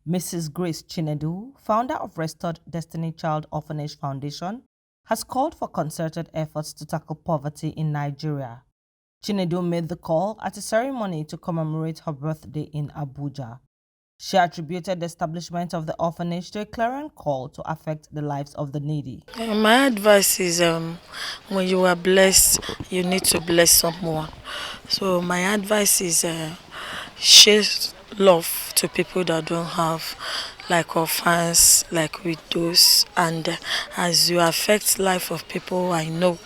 Mrs. Grace Chinedu, founder of Restored Destiny Child Orphanage Foundation, has called for concerted efforts to tackle poverty in Nigeria. Chinedu made the call at a ceremony to commemorate her birthday in Abuja. She attributed the establishment of the orphanage to a clarion call to affect the lives of the needy. My advice is when you are blessed, you need to bless someone. So my advice is share love to people that don't have, like orphans, like widows, and as you affect life of people, I know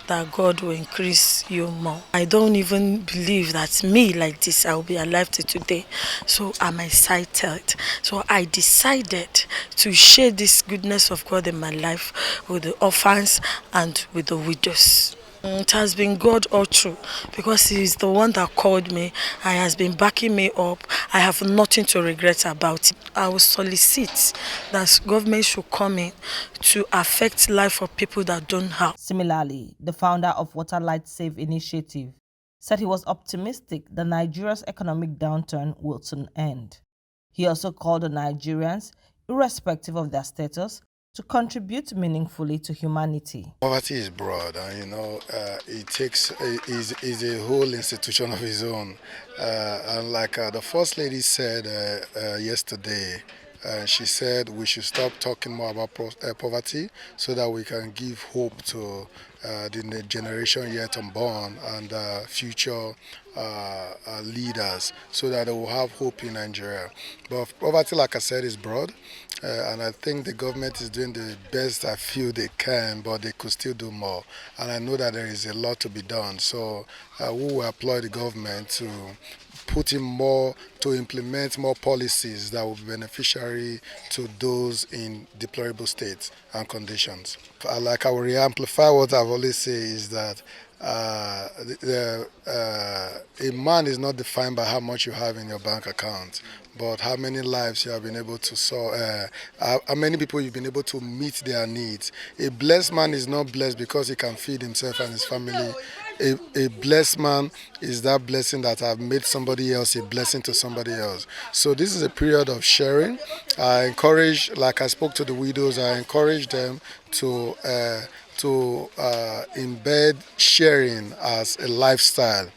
that God will increase you more. I don't even believe that me like this I will be alive till today, so I'm excited. So I decided to share this goodness of God in my life with the orphans and with the widows. It has been God all through, because He is the one that called me and has been backing me up. I have nothing to regret about it. I will solicit that government should come in to affect life of people that don't have. Similarly, the founder of Water Light Save Initiative said he was optimistic that Nigeria's economic downturn will soon end. He also called on Nigerians, irrespective of their status, to contribute meaningfully to humanity. Poverty is broad, and it takes is a whole institution of its own. And like the First Lady said yesterday, she said we should stop talking more about poverty so that we can give hope to the generation yet unborn and future leaders, so that they will have hope in Nigeria. But poverty, like I said, is broad, and I think the government is doing the best I feel they can, but they could still do more. And I know that there is a lot to be done. So we will employ the government to put in more, to implement more policies that will be beneficiary to those in deplorable states and conditions. Like I will re-amplify what I've always said is that a man is not defined by how much you have in your bank account, but how many lives you have been able to solve, how many people you've been able to meet their needs. A blessed man is not blessed because he can feed himself and his family. A blessed man is that blessing that have made somebody else a blessing to somebody else. So this is a period of sharing. I encourage, like I spoke to the widows, I encourage them to embed sharing as a lifestyle.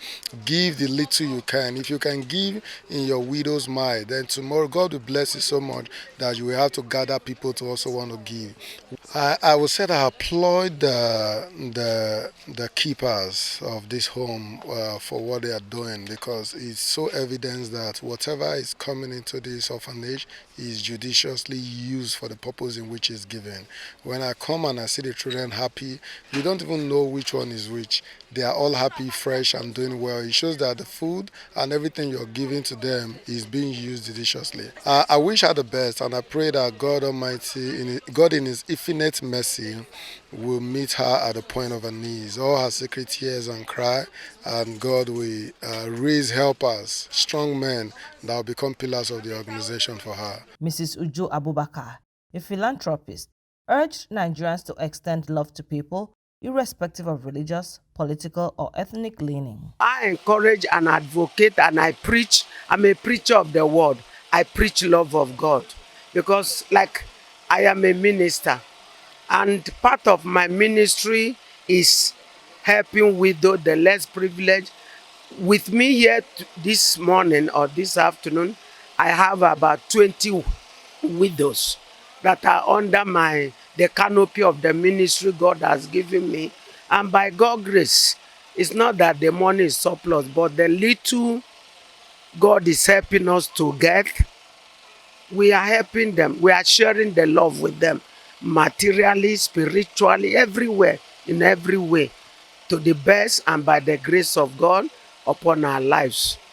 Give the little you can. If you can give in your widow's mind, then tomorrow God will bless you so much that you will have to gather people to also want to give. I would say that I applaud the keepers of this home for what they are doing, because it's so evident that whatever is coming into this orphanage is judiciously used for the purpose in which it's given. When I come and I see the children happy, you don't even know which one is which. They are all happy, fresh, and doing well. It shows that the food and everything you're giving to them is being used judiciously. I wish her the best, and I pray that God Almighty, God in His infinite mercy, will meet her at the point of her knees, all her secret tears and cry, and God will raise helpers, strong men that will become pillars of the organization for her. Mrs. Uju Abubakar, a philanthropist, urged Nigerians to extend love to people irrespective of religious, political, or ethnic leaning. I encourage and advocate, and I preach. I'm a preacher of the word. I preach love of God, because like I am a minister, and part of my ministry is helping widows, the less privileged. With me here this morning or this afternoon, I have about 20 widows that are under the canopy of the ministry God has given me. And by God's grace, it's not that the money is surplus, but the little God is helping us to get, we are helping them. We are sharing the love with them, materially, spiritually, everywhere, in every way, to the best and by the grace of God upon our lives.